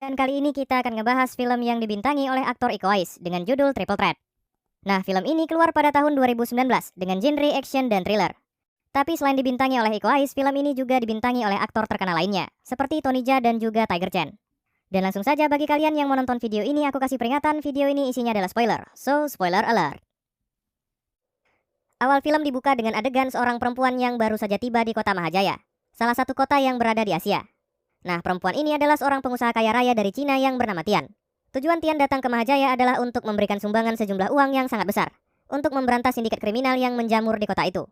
Dan kali ini kita akan ngebahas film yang dibintangi oleh aktor Iko Uwais dengan judul Triple Threat. Nah, film ini keluar pada tahun 2019 dengan genre action dan thriller. Tapi selain dibintangi oleh Iko Uwais, film ini juga dibintangi oleh aktor terkenal lainnya, seperti Tony Jaa dan juga Tiger Chen. Dan langsung saja bagi kalian yang mau nonton video ini, aku kasih peringatan, video ini isinya adalah spoiler. So, spoiler alert. Awal film dibuka dengan adegan seorang perempuan yang baru saja tiba di kota Mahajaya, salah satu kota yang berada di Asia. Nah, perempuan ini adalah seorang pengusaha kaya raya dari Cina yang bernama Tian. Tujuan Tian datang ke Mahajaya adalah untuk memberikan sumbangan sejumlah uang yang sangat besar, untuk memberantas sindikat kriminal yang menjamur di kota itu.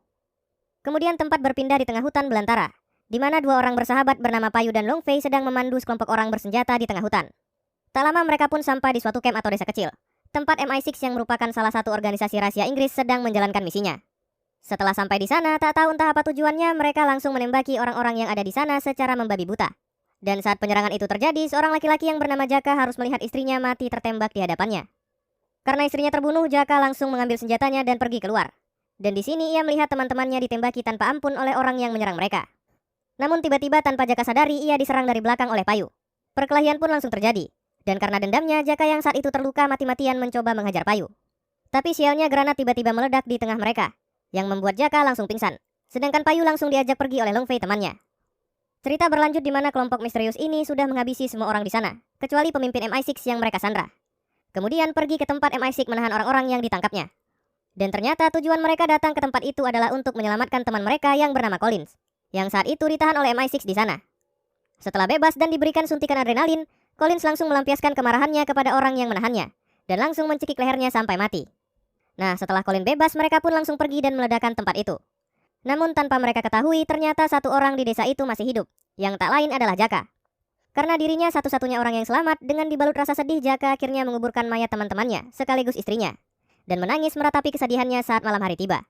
Kemudian tempat berpindah di tengah hutan belantara, di mana dua orang bersahabat bernama Payu dan Long Fei sedang memandu sekelompok orang bersenjata di tengah hutan. Tak lama mereka pun sampai di suatu camp atau desa kecil, tempat MI6 yang merupakan salah satu organisasi rahasia Inggris sedang menjalankan misinya. Setelah sampai di sana, tak tahu entah apa tujuannya, mereka langsung menembaki orang-orang yang ada di sana secara membabi buta. Dan saat penyerangan itu terjadi, seorang laki-laki yang bernama Jaka harus melihat istrinya mati tertembak di hadapannya. Karena istrinya terbunuh, Jaka langsung mengambil senjatanya dan pergi keluar. Dan di sini ia melihat teman-temannya ditembaki tanpa ampun oleh orang yang menyerang mereka. Namun tiba-tiba tanpa Jaka sadari, ia diserang dari belakang oleh Payu. Perkelahian pun langsung terjadi. Dan karena dendamnya, Jaka yang saat itu terluka mati-matian mencoba menghajar Payu. Tapi sialnya granat tiba-tiba meledak di tengah mereka, yang membuat Jaka langsung pingsan. Sedangkan Payu langsung diajak pergi oleh Long Fei temannya. Cerita berlanjut di mana kelompok misterius ini sudah menghabisi semua orang di sana, kecuali pemimpin MI6 yang mereka sandra. Kemudian pergi ke tempat MI6 menahan orang-orang yang ditangkapnya. Dan ternyata tujuan mereka datang ke tempat itu adalah untuk menyelamatkan teman mereka yang bernama Collins, yang saat itu ditahan oleh MI6 di sana. Setelah bebas dan diberikan suntikan adrenalin, Collins langsung melampiaskan kemarahannya kepada orang yang menahannya, dan langsung mencekik lehernya sampai mati. Nah, setelah Collins bebas, mereka pun langsung pergi dan meledakkan tempat itu. Namun tanpa mereka ketahui, ternyata satu orang di desa itu masih hidup, yang tak lain adalah Jaka. Karena dirinya satu-satunya orang yang selamat, dengan dibalut rasa sedih, Jaka akhirnya menguburkan mayat teman-temannya, sekaligus istrinya, dan menangis meratapi kesedihannya saat malam hari tiba.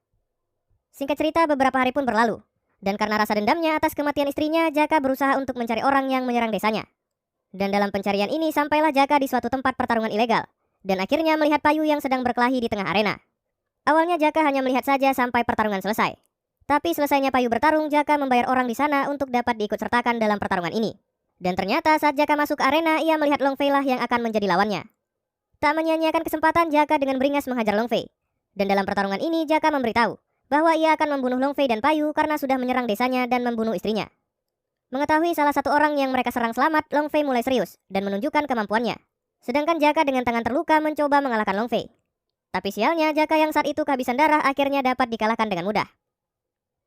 Singkat cerita, beberapa hari pun berlalu, dan karena rasa dendamnya atas kematian istrinya, Jaka berusaha untuk mencari orang yang menyerang desanya. Dan dalam pencarian ini, sampailah Jaka di suatu tempat pertarungan ilegal, dan akhirnya melihat Payu yang sedang berkelahi di tengah arena. Awalnya Jaka hanya melihat saja sampai pertarungan selesai. Tapi selesainya Payu bertarung, Jaka membayar orang di sana untuk dapat diikutsertakan dalam pertarungan ini. Dan ternyata saat Jaka masuk ke arena, ia melihat Long Fei lah yang akan menjadi lawannya. Tak menyia-nyiakan kesempatan, Jaka dengan beringas menghajar Long Fei. Dan dalam pertarungan ini, Jaka memberitahu bahwa ia akan membunuh Long Fei dan Payu karena sudah menyerang desanya dan membunuh istrinya. Mengetahui salah satu orang yang mereka serang selamat, Long Fei mulai serius dan menunjukkan kemampuannya. Sedangkan Jaka dengan tangan terluka mencoba mengalahkan Long Fei. Tapi sialnya, Jaka yang saat itu kehabisan darah akhirnya dapat dikalahkan dengan mudah.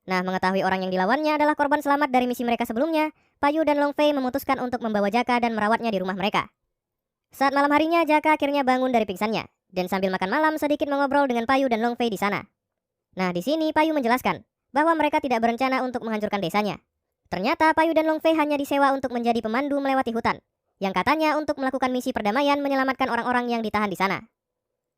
Nah, mengetahui orang yang dilawannya adalah korban selamat dari misi mereka sebelumnya, Payu dan Long Fei memutuskan untuk membawa Jaka dan merawatnya di rumah mereka. Saat malam harinya, Jaka akhirnya bangun dari pingsannya, dan sambil makan malam sedikit mengobrol dengan Payu dan Long Fei di sana. Nah, di sini Payu menjelaskan bahwa mereka tidak berencana untuk menghancurkan desanya. Ternyata Payu dan Long Fei hanya disewa untuk menjadi pemandu melewati hutan, yang katanya untuk melakukan misi perdamaian menyelamatkan orang-orang yang ditahan di sana.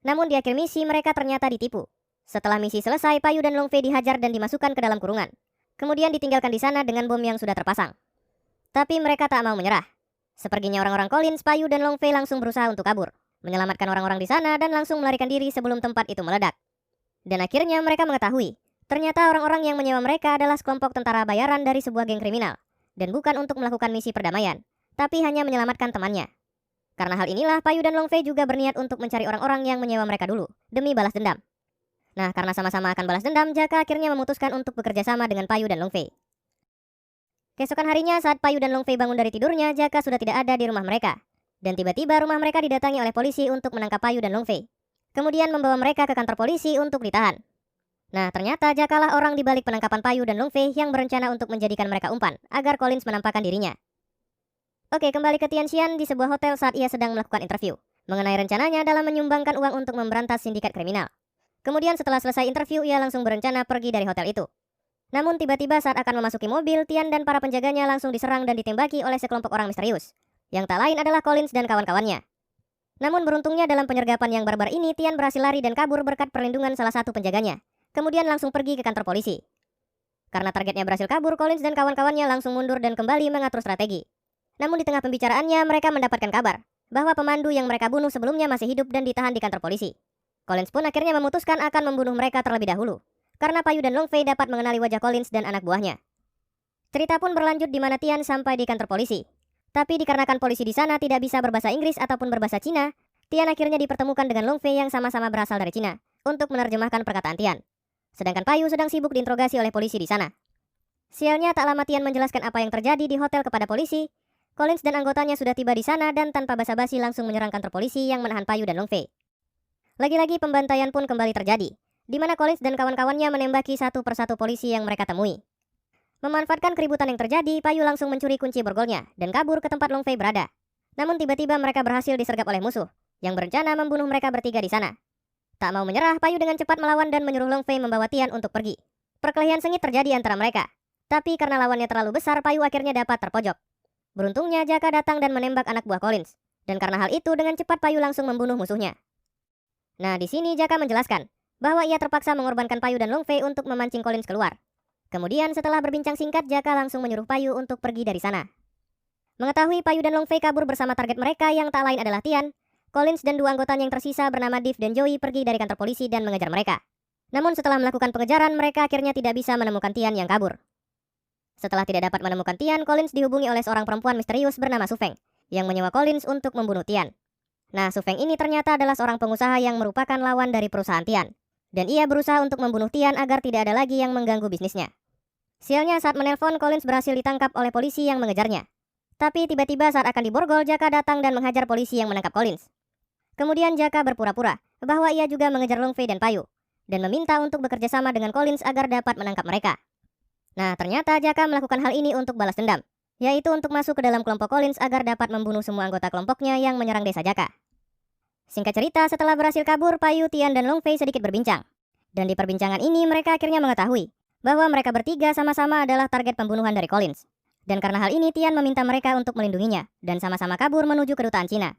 Namun di akhir misi mereka ternyata ditipu. Setelah misi selesai, Payu dan Long Fei dihajar dan dimasukkan ke dalam kurungan. Kemudian ditinggalkan di sana dengan bom yang sudah terpasang. Tapi mereka tak mau menyerah. Seperginya orang-orang Collins, Payu dan Long Fei langsung berusaha untuk kabur, menyelamatkan orang-orang di sana dan langsung melarikan diri sebelum tempat itu meledak. Dan akhirnya mereka mengetahui, ternyata orang-orang yang menyewa mereka adalah sekelompok tentara bayaran dari sebuah geng kriminal, dan bukan untuk melakukan misi perdamaian, tapi hanya menyelamatkan temannya. Karena hal inilah, Payu dan Long Fei juga berniat untuk mencari orang-orang yang menyewa mereka dulu, demi balas dendam. Nah, karena sama-sama akan balas dendam, Jaka akhirnya memutuskan untuk bekerja sama dengan Payu dan Long Fei. Keesokan harinya, saat Payu dan Long Fei bangun dari tidurnya, Jaka sudah tidak ada di rumah mereka. Dan tiba-tiba rumah mereka didatangi oleh polisi untuk menangkap Payu dan Long Fei. Kemudian membawa mereka ke kantor polisi untuk ditahan. Nah, ternyata Jaka lah orang di balik penangkapan Payu dan Long Fei yang berencana untuk menjadikan mereka umpan, agar Collins menampakkan dirinya. Oke, kembali ke Tianxian di sebuah hotel saat ia sedang melakukan interview mengenai rencananya dalam menyumbangkan uang untuk memberantas sindikat kriminal. Kemudian setelah selesai interview, ia langsung berencana pergi dari hotel itu. Namun tiba-tiba saat akan memasuki mobil, Tian dan para penjaganya langsung diserang dan ditembaki oleh sekelompok orang misterius, yang tak lain adalah Collins dan kawan-kawannya. Namun beruntungnya dalam penyergapan yang barbar ini, Tian berhasil lari dan kabur berkat perlindungan salah satu penjaganya. Kemudian langsung pergi ke kantor polisi. Karena targetnya berhasil kabur, Collins dan kawan-kawannya langsung mundur dan kembali mengatur strategi. Namun di tengah pembicaraannya, mereka mendapatkan kabar bahwa pemandu yang mereka bunuh sebelumnya masih hidup dan ditahan di kantor polisi. Collins pun akhirnya memutuskan akan membunuh mereka terlebih dahulu, karena Payu dan Long Fei dapat mengenali wajah Collins dan anak buahnya. Cerita pun berlanjut di mana Tian sampai di kantor polisi. Tapi dikarenakan polisi di sana tidak bisa berbahasa Inggris ataupun berbahasa Cina, Tian akhirnya dipertemukan dengan Long Fei yang sama-sama berasal dari Cina untuk menerjemahkan perkataan Tian. Sedangkan Payu sedang sibuk diinterogasi oleh polisi di sana. Sialnya tak lama Tian menjelaskan apa yang terjadi di hotel kepada polisi. Collins dan anggotanya sudah tiba di sana dan tanpa basa-basi langsung menyerang kantor polisi yang menahan Payu dan Long Fei. Lagi-lagi pembantaian pun kembali terjadi, di mana Collins dan kawan-kawannya menembaki satu persatu polisi yang mereka temui. Memanfaatkan keributan yang terjadi, Payu langsung mencuri kunci borgolnya dan kabur ke tempat Long Fei berada. Namun tiba-tiba mereka berhasil disergap oleh musuh, yang berencana membunuh mereka bertiga di sana. Tak mau menyerah, Payu dengan cepat melawan dan menyuruh Long Fei membawa Tian untuk pergi. Perkelahian sengit terjadi antara mereka. Tapi karena lawannya terlalu besar, Payu akhirnya dapat terpojok. Beruntungnya Jaka datang dan menembak anak buah Collins. Dan karena hal itu, dengan cepat Payu langsung membunuh musuhnya. Nah, di sini Jaka menjelaskan bahwa ia terpaksa mengorbankan Payu dan Long Fei untuk memancing Collins keluar. Kemudian setelah berbincang singkat, Jaka langsung menyuruh Payu untuk pergi dari sana. Mengetahui Payu dan Long Fei kabur bersama target mereka yang tak lain adalah Tian, Collins dan dua anggotanya yang tersisa bernama Div dan Joey pergi dari kantor polisi dan mengejar mereka. Namun setelah melakukan pengejaran, mereka akhirnya tidak bisa menemukan Tian yang kabur. Setelah tidak dapat menemukan Tian, Collins dihubungi oleh seorang perempuan misterius bernama Su Feng, yang menyewa Collins untuk membunuh Tian. Nah, Su Feng ini ternyata adalah seorang pengusaha yang merupakan lawan dari perusahaan Tian. Dan ia berusaha untuk membunuh Tian agar tidak ada lagi yang mengganggu bisnisnya. Sialnya saat menelpon, Collins berhasil ditangkap oleh polisi yang mengejarnya. Tapi tiba-tiba saat akan diborgol, Jaka datang dan menghajar polisi yang menangkap Collins. Kemudian Jaka berpura-pura bahwa ia juga mengejar Long Fei dan Payu, dan meminta untuk bekerja sama dengan Collins agar dapat menangkap mereka. Nah, ternyata Jaka melakukan hal ini untuk balas dendam, yaitu untuk masuk ke dalam kelompok Collins agar dapat membunuh semua anggota kelompoknya yang menyerang desa Jaka. Singkat cerita, setelah berhasil kabur, Payu, Tian, dan Long Fei sedikit berbincang. Dan di perbincangan ini mereka akhirnya mengetahui bahwa mereka bertiga sama-sama adalah target pembunuhan dari Collins. Dan karena hal ini, Tian meminta mereka untuk melindunginya dan sama-sama kabur menuju kedutaan Cina.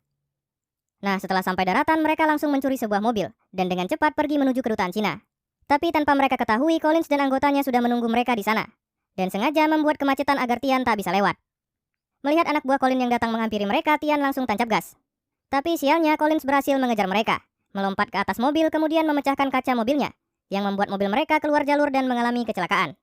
Nah, setelah sampai daratan, mereka langsung mencuri sebuah mobil dan dengan cepat pergi menuju kedutaan Cina. Tapi tanpa mereka ketahui, Collins dan anggotanya sudah menunggu mereka di sana dan sengaja membuat kemacetan agar Tian tak bisa lewat. Melihat anak buah Collins yang datang menghampiri mereka, Tian langsung tancap gas. Tapi sialnya Collins berhasil mengejar mereka, melompat ke atas mobil kemudian memecahkan kaca mobilnya, yang membuat mobil mereka keluar jalur dan mengalami kecelakaan.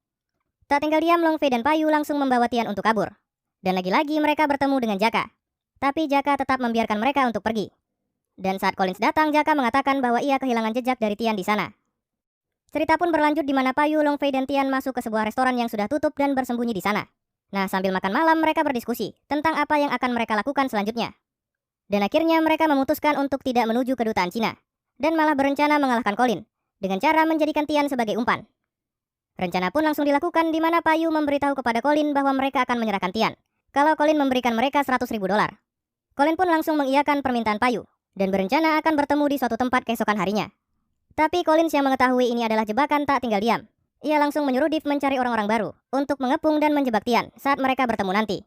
Tak tinggal diam, Long Fei dan Payu langsung membawa Tian untuk kabur. Dan lagi-lagi mereka bertemu dengan Jaka. Tapi Jaka tetap membiarkan mereka untuk pergi. Dan saat Collins datang, Jaka mengatakan bahwa ia kehilangan jejak dari Tian di sana. Cerita pun berlanjut di mana Payu, Long Fei dan Tian masuk ke sebuah restoran yang sudah tutup dan bersembunyi di sana. Nah, sambil makan malam mereka berdiskusi tentang apa yang akan mereka lakukan selanjutnya. Dan akhirnya mereka memutuskan untuk tidak menuju kedutaan Cina, dan malah berencana mengalahkan Collins dengan cara menjadikan Tian sebagai umpan. Rencana pun langsung dilakukan di mana Payu memberitahu kepada Collins bahwa mereka akan menyerahkan Tian kalau Collins memberikan mereka $100.000. Collins pun langsung mengiyakan permintaan Payu dan berencana akan bertemu di suatu tempat keesokan harinya. Tapi Collins yang mengetahui ini adalah jebakan tak tinggal diam. Ia langsung menyuruh Div mencari orang-orang baru untuk mengepung dan menjebak Tian saat mereka bertemu nanti.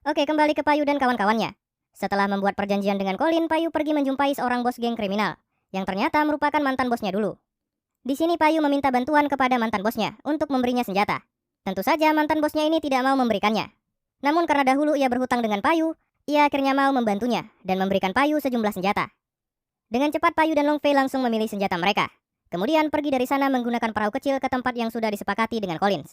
Oke, kembali ke Payu dan kawan-kawannya. Setelah membuat perjanjian dengan Collins, Payu pergi menjumpai seorang bos geng kriminal yang ternyata merupakan mantan bosnya dulu. Di sini Payu meminta bantuan kepada mantan bosnya untuk memberinya senjata. Tentu saja mantan bosnya ini tidak mau memberikannya. Namun karena dahulu ia berhutang dengan Payu, ia akhirnya mau membantunya dan memberikan Payu sejumlah senjata. Dengan cepat Payu dan Long Fei langsung memilih senjata mereka. Kemudian pergi dari sana menggunakan perahu kecil ke tempat yang sudah disepakati dengan Collins.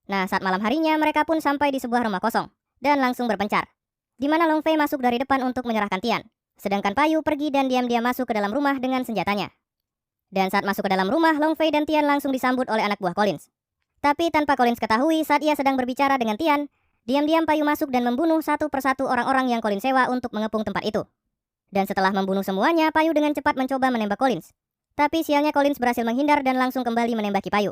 Nah, saat malam harinya mereka pun sampai di sebuah rumah kosong dan langsung berpencar, di mana Long Fei masuk dari depan untuk menyerahkan Tian, sedangkan Payu pergi dan diam-diam masuk ke dalam rumah dengan senjatanya. Dan saat masuk ke dalam rumah, Long Fei dan Tian langsung disambut oleh anak buah Collins. Tapi tanpa Collins ketahui, saat ia sedang berbicara dengan Tian, diam-diam Payu masuk dan membunuh satu persatu orang-orang yang Collins sewa untuk mengepung tempat itu. Dan setelah membunuh semuanya, Payu dengan cepat mencoba menembak Collins. Tapi sialnya Collins berhasil menghindar dan langsung kembali menembaki Payu.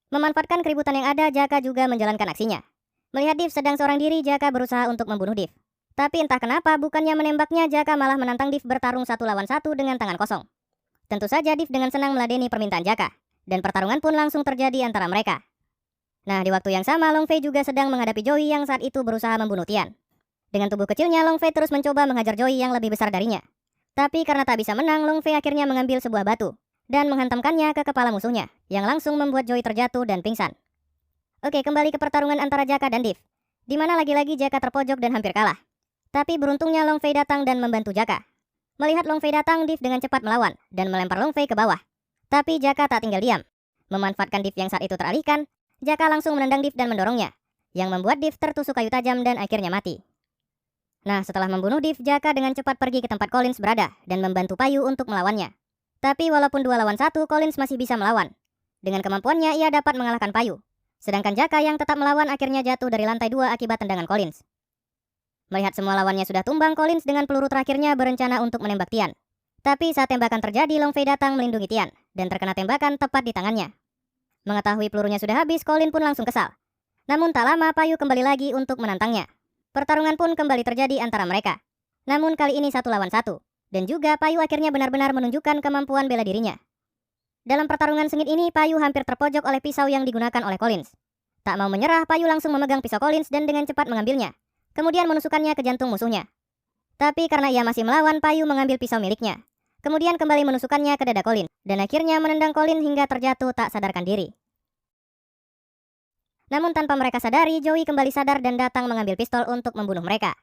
Memanfaatkan keributan yang ada, Jaka juga menjalankan aksinya. Melihat Div sedang seorang diri, Jaka berusaha untuk membunuh Div. Tapi entah kenapa, bukannya menembaknya, Jaka malah menantang Div bertarung 1 lawan 1 dengan tangan kosong. Tentu saja Div dengan senang meladeni permintaan Jaka, dan pertarungan pun langsung terjadi antara mereka. Nah, di waktu yang sama, Long Fei juga sedang menghadapi Joey yang saat itu berusaha membunuh Tian. Dengan tubuh kecilnya, Long Fei terus mencoba menghajar Joey yang lebih besar darinya. Tapi karena tak bisa menang, Long Fei akhirnya mengambil sebuah batu dan menghantamkannya ke kepala musuhnya, yang langsung membuat Joey terjatuh dan pingsan. Oke, kembali ke pertarungan antara Jaka dan Div, di mana lagi-lagi Jaka terpojok dan hampir kalah. Tapi beruntungnya Long Fei datang dan membantu Jaka. Melihat Long Fei datang, Div dengan cepat melawan dan melempar Long Fei ke bawah. Tapi Jaka tak tinggal diam. Memanfaatkan Div yang saat itu teralihkan, Jaka langsung menendang Div dan mendorongnya, yang membuat Div tertusuk kayu tajam dan akhirnya mati. Nah, setelah membunuh Div, Jaka dengan cepat pergi ke tempat Collins berada dan membantu Payu untuk melawannya. Tapi walaupun 2 lawan 1, Collins masih bisa melawan. Dengan kemampuannya, ia dapat mengalahkan Payu. Sedangkan Jaka yang tetap melawan akhirnya jatuh dari lantai 2 akibat tendangan Collins. Melihat semua lawannya sudah tumbang, Collins dengan peluru terakhirnya berencana untuk menembak Tian. Tapi saat tembakan terjadi, Long Fei datang melindungi Tian dan terkena tembakan tepat di tangannya. Mengetahui pelurunya sudah habis, Collins pun langsung kesal. Namun tak lama Payu kembali lagi untuk menantangnya. Pertarungan pun kembali terjadi antara mereka. Namun kali ini 1 lawan 1. Dan juga Payu akhirnya benar-benar menunjukkan kemampuan bela dirinya. Dalam pertarungan sengit ini, Payu hampir terpojok oleh pisau yang digunakan oleh Collins. Tak mau menyerah, Payu langsung memegang pisau Collins dan dengan cepat mengambilnya. Kemudian menusukkannya ke jantung musuhnya. Tapi karena ia masih melawan, Payu mengambil pisau miliknya. Kemudian kembali menusukkannya ke dada Collins. Dan akhirnya menendang Collins hingga terjatuh tak sadarkan diri. Namun tanpa mereka sadari, Joey kembali sadar dan datang mengambil pistol untuk membunuh mereka.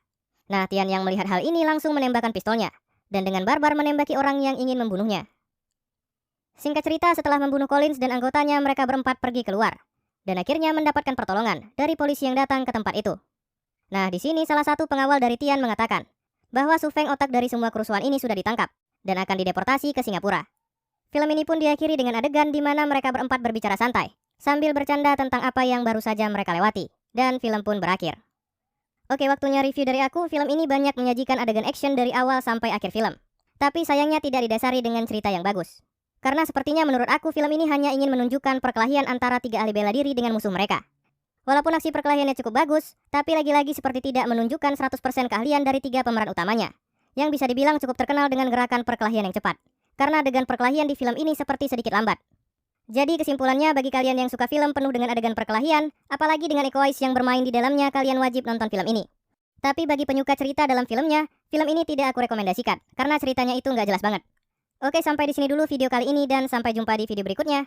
Nah, Tian yang melihat hal ini langsung menembakkan pistolnya. Dan dengan barbar menembaki orang yang ingin membunuhnya. Singkat cerita, setelah membunuh Collins dan anggotanya, mereka berempat pergi keluar. Dan akhirnya mendapatkan pertolongan dari polisi yang datang ke tempat itu. Nah, di sini salah satu pengawal dari Tian mengatakan bahwa Su Feng, otak dari semua kerusuhan ini, sudah ditangkap dan akan dideportasi ke Singapura. Film ini pun diakhiri dengan adegan di mana mereka berempat berbicara santai sambil bercanda tentang apa yang baru saja mereka lewati, dan film pun berakhir. Oke, waktunya review dari aku. Film ini banyak menyajikan adegan action dari awal sampai akhir film. Tapi sayangnya tidak didasari dengan cerita yang bagus. Karena sepertinya menurut aku film ini hanya ingin menunjukkan perkelahian antara 3 ahli bela diri dengan musuh mereka. Walaupun aksi perkelahiannya cukup bagus, tapi lagi-lagi seperti tidak menunjukkan 100% keahlian dari 3 pemeran utamanya. Yang bisa dibilang cukup terkenal dengan gerakan perkelahian yang cepat. Karena adegan perkelahian di film ini seperti sedikit lambat. Jadi kesimpulannya, bagi kalian yang suka film penuh dengan adegan perkelahian, apalagi dengan Iko Uwais yang bermain di dalamnya, kalian wajib nonton film ini. Tapi bagi penyuka cerita dalam filmnya, film ini tidak aku rekomendasikan, karena ceritanya itu nggak jelas banget. Oke, sampai di sini dulu video kali ini dan sampai jumpa di video berikutnya.